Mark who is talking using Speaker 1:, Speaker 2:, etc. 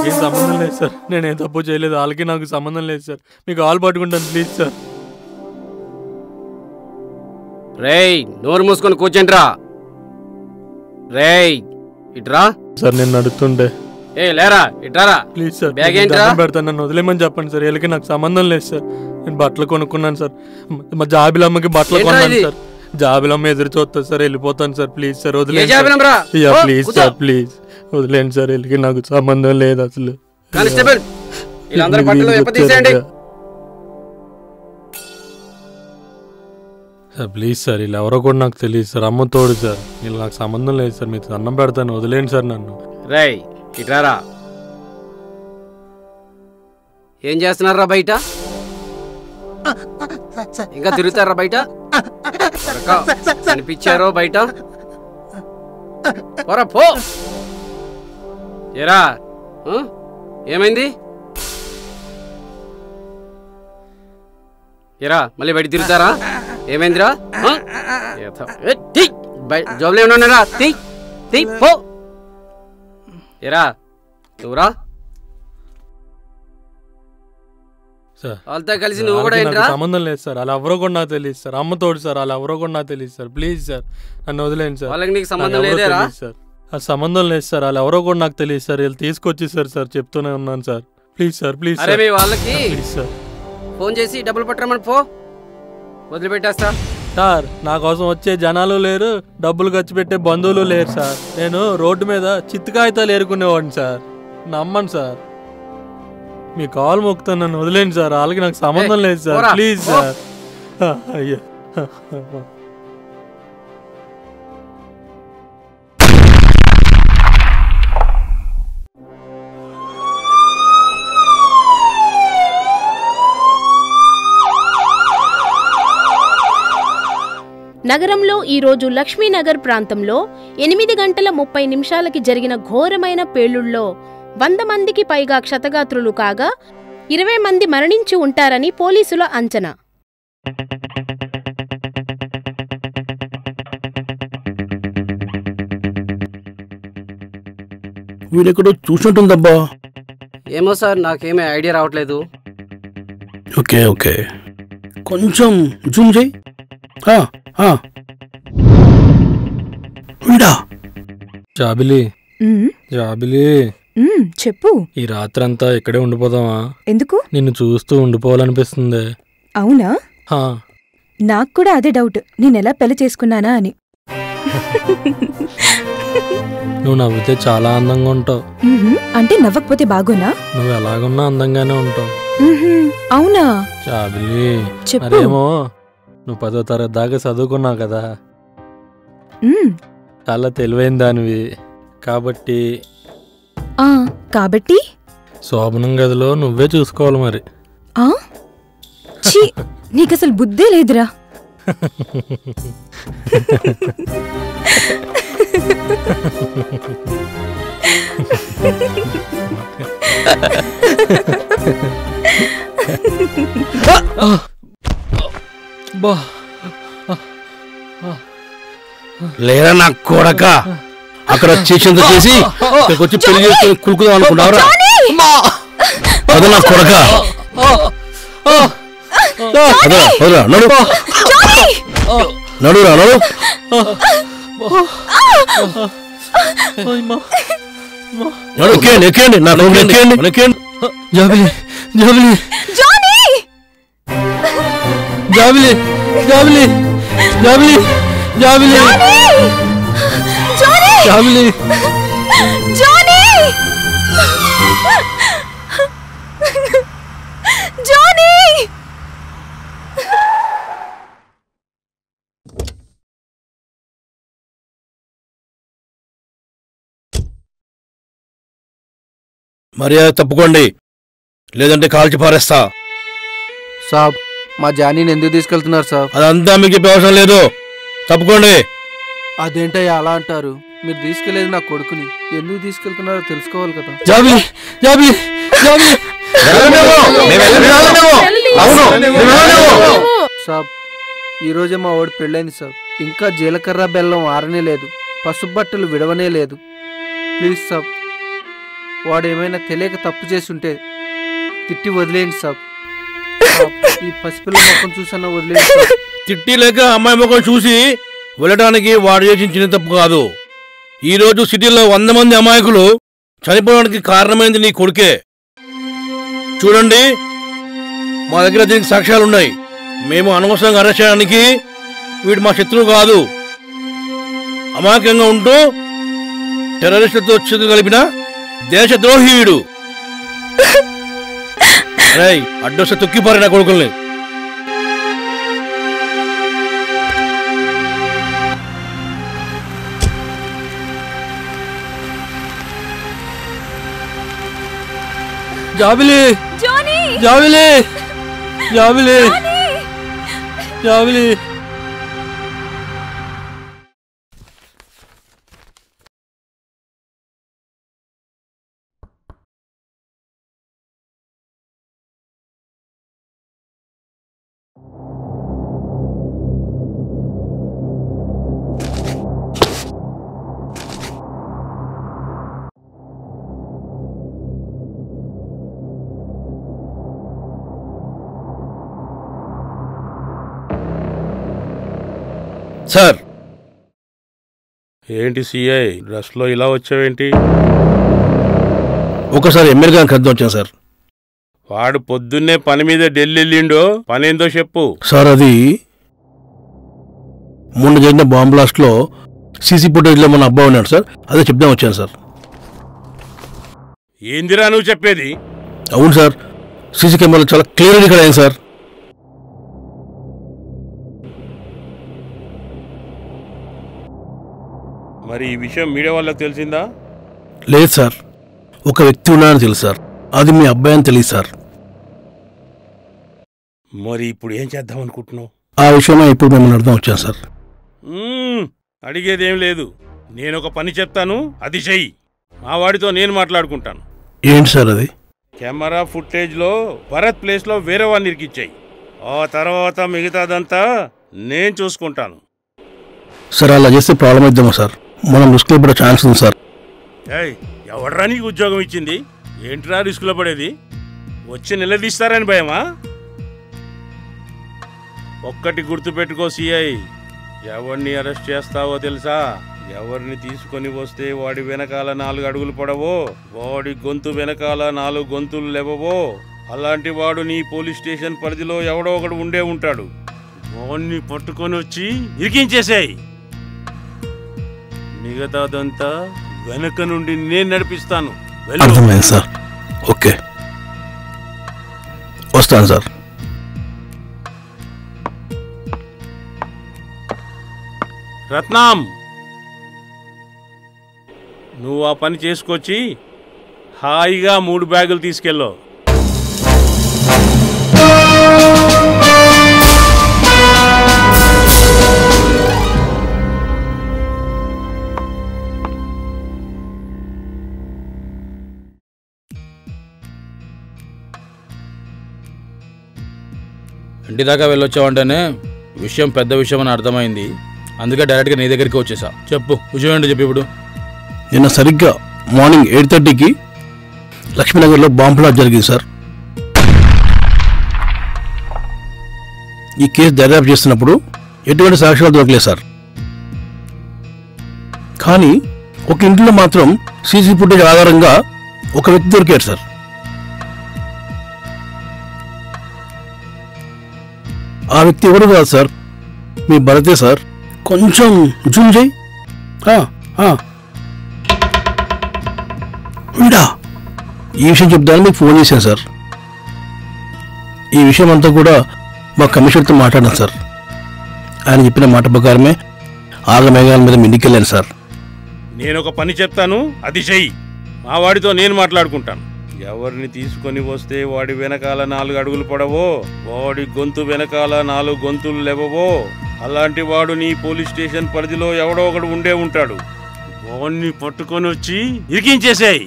Speaker 1: నాకేం సంబంధం లేదు సార్. నేనేం తప్పు చేయలేదు. వాళ్ళకి నాకు సంబంధం లేదు సార్. మీకు ఆల్ పట్టుకుంటాను ప్లీజ్ సార్.
Speaker 2: రేయ్ నోరు మూసుకొని కూర్చోండిరా. రేయ్ ఇట్రా
Speaker 1: సార్. నేను నడుస్తుంటే
Speaker 2: ఏ లేరా ఇట్రారా
Speaker 1: ప్లీజ్ సార్.
Speaker 2: బ్యాగ్ ఏంట్రా
Speaker 1: పెడతాను, నన్ను వదిలేమని చెప్పండి సార్. వీళ్ళకి నాకు సంబంధం లేదు సార్. నేను బట్టలు కొనుక్కున్నాను సార్. మా జాబిలమ్మకి బట్టలు కొన్నాను సార్. జాబిలమ్మ ఎదురు చూస్తాను సార్. వెళ్ళిపోతాను సార్. ప్లీజ్ సార్ వదిలేండి. ప్లీజ్ సార్ ప్లీజ్ వదిలేండి సార్. వీళ్ళకి నాకు సంబంధం లేదు అసలు.
Speaker 2: కానిస్టేబుల్ వీళ్ళందరూ బట్టలు విప్పదీసేయండి
Speaker 1: సార్. Please sir. వీళ్ళు ఎవరో కూడా నాకు తెలియదు సార్. అమ్మ తోడు సార్. వీళ్ళు నాకు సంబంధం లేదు సార్. మీకు అన్నం పెడతాను, వదిలేండి సార్ నన్ను.
Speaker 2: రేయ్ ఇట్రారా. ఏం చేస్తున్నారా బయట? ఇంకా తిరుగుతారా బయట? కనిపించారో బయట? పోరా పో. ఏరా ఏమైంది? ఏరా మళ్ళీ బయట తిరుగుతారా? ఏమైందిరా? జాబ్లో ఏమన్నారా? తీ పో. ఏరా నువ్వురా. వాళ్ళతో కలిసి నువ్వు కూడా ఏంట్రా?
Speaker 1: సంబంధం లేదు సార్. అలా ఎవరో కూడా నాకు తెలియదు సార్. అమ్మ తోడు సార్. అలా ఎవరో కూడా నాకు తెలియదు సార్. ప్లీజ్ సార్ నన్ను వదిలేండి సార్.
Speaker 2: వాళ్ళకి నీకు సంబంధం లేదేరా?
Speaker 1: సార్ ఆ సంబంధం లేదు సార్. అలా ఎవరో కూడా నాకు తెలియదు సార్. వీళ్ళు తీసుకొచ్చేసారు సార్. చెప్తూనే ఉన్నాను సార్. Please sir please.
Speaker 2: అరే మీ వాళ్ళకి
Speaker 1: ప్లీజ్ సార్
Speaker 2: ఫోన్ చేసి డబ్బులు పట్టరమని పో. వదిలిపెట్టేస్తా
Speaker 1: సార్. నా కోసం వచ్చే జనాలు లేరు, డబ్బులు ఖర్చు పెట్టే బంధువులు లేరు సార్. నేను రోడ్డు మీద చిత్తకాయితాలు ఏరుకునేవాడిని సార్. నమ్మండి సార్. మీ కాల్ మొక్కుతాను, నన్ను వదిలేండి సార్. వాళ్ళకి నాకు సంబంధం లేదు సార్. Please sir. అయ్యా
Speaker 3: నగరంలో ఈరోజు లక్ష్మీనగర్ ప్రాంతంలో 8:30 జరిగిన ఘోరమైన పేలుళ్లో 100 మందికి పైగా క్షతగాత్రులు కాగా 20 మంది మరణించి ఉంటారని పోలీసుల అంచనా.
Speaker 4: వీడెక్కడో చూసినట్టుందబ్బా.
Speaker 2: ఏమో సార్ నాకేమీ ఐడియా రావట్లేదు.
Speaker 4: ఓకే ఓకే కొంచెం జూమ్ చేయి. వీడా
Speaker 1: జాబిలి జాబిలి
Speaker 5: చెప్పు.
Speaker 1: ఈ రాత్రంతా ఇక్కడే ఉండిపోదామా?
Speaker 5: ఎందుకు?
Speaker 1: నిన్ను చూస్తూ ఉండిపోవాలనిపిస్తుంది.
Speaker 5: అవునా? నాకు కూడా అదే డౌట్, నేనెలా పెళ్లి చేసుకున్నానా అని.
Speaker 1: నువ్వు నవ్వితే చాలా అందంగా ఉంటావు.
Speaker 5: అంటే నవ్వకపోతే బాగోనా?
Speaker 1: నువ్వు ఎలాగున్నా అందంగానే ఉంటావు.
Speaker 5: అవునా?
Speaker 1: జాబిలి మరేమో నువ్వు 10వ తరగతి దాకా చదువుకున్నావు కదా, చాలా తెలివైన దానివి. కాబట్టి శోభనం గదిలో నువ్వే చూసుకోవాలి మరి.
Speaker 5: నీకసలు బుద్ధే లేదురా.
Speaker 4: లేరా నా కొడక, అక్కడ చేసేంత చేసి ఇక్కడికి వచ్చి పెళ్లి చేసుకుని కులుకుదాం అనుకున్నావురా? అదే నా కొడక. నడు నడురా నడు. ఎక్కండి ఎక్కండి నా కొడుకు ఎక్కండి ఎక్కండి.
Speaker 1: జాబిలి జాబిలి జాబిలి జాబిలి జాబిలి జాబిలి జాబిలి
Speaker 4: మర్యాద తప్పుకోండి, లేదంటే కాల్చి పారేస్తా.
Speaker 6: సాబ్ మా జానీని ఎందుకు తీసుకెళ్తున్నారు సాబ్?
Speaker 4: అదంతా మీకు చెప్పే అవసరం లేదు, తప్పుకోండి.
Speaker 6: అదేంటయ్యా అలా అంటారు? మీరు తీసుకెళ్లేదు నా కొడుకుని, ఎందుకు తీసుకెళ్తున్నారో తెలుసుకోవాలి కదా.
Speaker 4: జాబిలి జాబిలి జాబిలి
Speaker 6: సాబ్ ఈరోజే మా వాడు పెళ్ళైంది సాబ్. ఇంకా జీలకర్ర బెల్లం ఆరనే లేదు, పసుపు బట్టలు విడవనే లేదు. ప్లీజ్ సాబ్ వాడు ఏమైనా తెలియక తప్పు చేసి ఉంటే తిట్టి వదిలేయండి సాబ్. ఈ పసిపిల్ల ముఖం చూసన్నా వదిలేయండి సాబ్.
Speaker 4: తిట్టి లేక అమ్మాయి ముఖం చూసి వెళ్ళడానికి వాడు చేసిన చిన్న తప్పు కాదు. ఈరోజు సిటీలో 100 మంది అమాయకులు చనిపోవడానికి కారణమైంది నీ కొడుకే. చూడండి, మా దగ్గర దీనికి సాక్ష్యాలున్నాయి. మేము అనవసరంగా అరెస్ట్ చేయడానికి వీడు మా శత్రువు కాదు. అమాయకంగా ఉంటూ టెర్రరిస్టులతో చేతులు కలిపిన దేశద్రోహి వీడు. అడ్డొస్తే తొక్కిపారు నా కొడుకుల్ని.
Speaker 1: జాబిలి జాబిలి జాబిలి జాబిలి
Speaker 4: సార్. ఏంటి సిఐ డ్రెస్లో ఇలా వచ్చావేంటి? ఒకసారి ఎమ్మెల్యే గారికి అర్థం వచ్చాను సార్. వాడు పొద్దున్నే పని మీద ఢిల్లీ వెళ్ళిండో, పనేందో చెప్పు. సార్, అది మొన్న జరిగిన బాంబ్ బ్లాస్ట్లో సీసీ ఫుటేజ్లో మన అబ్బాయి ఉన్నాడు సార్. అదే చెప్దాం వచ్చాను సార్. ఏందిరా నువ్వు చెప్పేది? అవును సార్, సీసీ కెమెరాలో చాలా క్లియర్గా ఇక్కడ అయింది సార్. మరి ఈ విషయం మీడియా వాళ్ళకి తెలిసిందా? లేదు సార్, ఒక వ్యక్తి ఉన్నాడని తెలుసు సార్. అది మీ అబ్బాయి అని తెలియదు సార్. మరి ఇప్పుడు ఏం చేద్దాం అనుకుంటున్నావు? ఆ విషయమే ఇప్పుడు మిమ్మల్ని అర్థం వచ్చాను సార్. అడిగేదేం లేదు, నేను ఒక పని చెప్తాను, అది చెయ్యి. మా వాడితో నేను మాట్లాడుకుంటాను. ఏంటి సార్ అది? కెమెరా ఫుటేజ్లో భరత్ ప్లేస్లో వేరే వాడిని ఇరికిచ్చాయి. ఆ తర్వాత మిగతాదంతా నేను చూసుకుంటాను. సార్, అలా చేస్తే ప్రాబ్లం అవుతామా సార్? మనం రిస్క్లో పడే ఛాన్స్ ఉంది సార్. ఎవడరా నీకు ఉద్యోగం ఇచ్చింది? ఏంట్రా రిస్క్లో పడేది? వచ్చి నిలదీస్తారని భయమా? ఒక్కటి గుర్తుపెట్టుకో సిఐ, ఎవరిని అరెస్ట్ చేస్తావో తెలుసా? ఎవరిని తీసుకొని వస్తే వాడి వెనకాల 4 అడుగులు పడవో, వాడి గొంతు వెనకాల 4 గొంతులు లేవవో, అలాంటి వాడు నీ పోలీస్ స్టేషన్ పరిధిలో ఎవడో ఒకడు ఉండే ఉంటాడు. వాడిని పట్టుకొని వచ్చి ఇరికించేసాయి. మిగతాదంతా వెనక నుండి నేను నడిపిస్తాను. అర్థమైంది సార్. ఓకే, వస్తాను సార్. రత్నం, నువ్వు ఆ పని చేసుకొచ్చి హాయిగా 3 బ్యాగులు తీసుకెళ్ళు. ఇంటి దాకా వెళ్ళొచ్చావంటేనే విషయం పెద్ద విషయం అని అర్థమైంది. అందుకే డైరెక్ట్గా నీ దగ్గరికి వచ్చేసా. చెప్పు, విషయం ఏంటో చెప్పి. ఇప్పుడు నిన్న సరిగ్గా మార్నింగ్ 8:30కి లక్ష్మీనగర్లో బాంబ్ బ్లాస్ట్ జరిగింది సార్. ఈ కేసు దర్యాప్తు చేస్తున్నప్పుడు ఎటువంటి సాక్ష్యాలు దొరకలేదు సార్. కానీ ఒక ఇంట్లో మాత్రం సీసీ ఫుటేజ్ ఆధారంగా ఒక వ్యక్తి దొరికాడు సార్. ఆ వ్యక్తి ఎవరు కాదు సార్, మీ భరతే సార్. కొంచెం జూమ్ చేయి. ఈ విషయం చెప్దామని మీకు ఫోన్ చేశాను సార్. ఈ విషయం అంతా కూడా మా కమిషనర్తో మాట్లాడాను సార్. ఆయన చెప్పిన మాట ప్రకారమే ఆగమేఘాల మీద మిండికెళ్ళాను సార్. నేను ఒక పని చెప్తాను, అది చెయ్యి. మా వాడితో నేను మాట్లాడుకుంటాను. ఎవరిని తీసుకొని వస్తే వాడి వెనకాల 4 అడుగులు పడవో, వాడి గొంతు వెనకాల 4 గొంతులు లేవవో, అలాంటి వాడు నీ పోలీస్ స్టేషన్ పరిధిలో ఎవడో ఒకడు ఉండే ఉంటాడు. వాడిని పట్టుకొని వచ్చి ఇరికించేసాయి.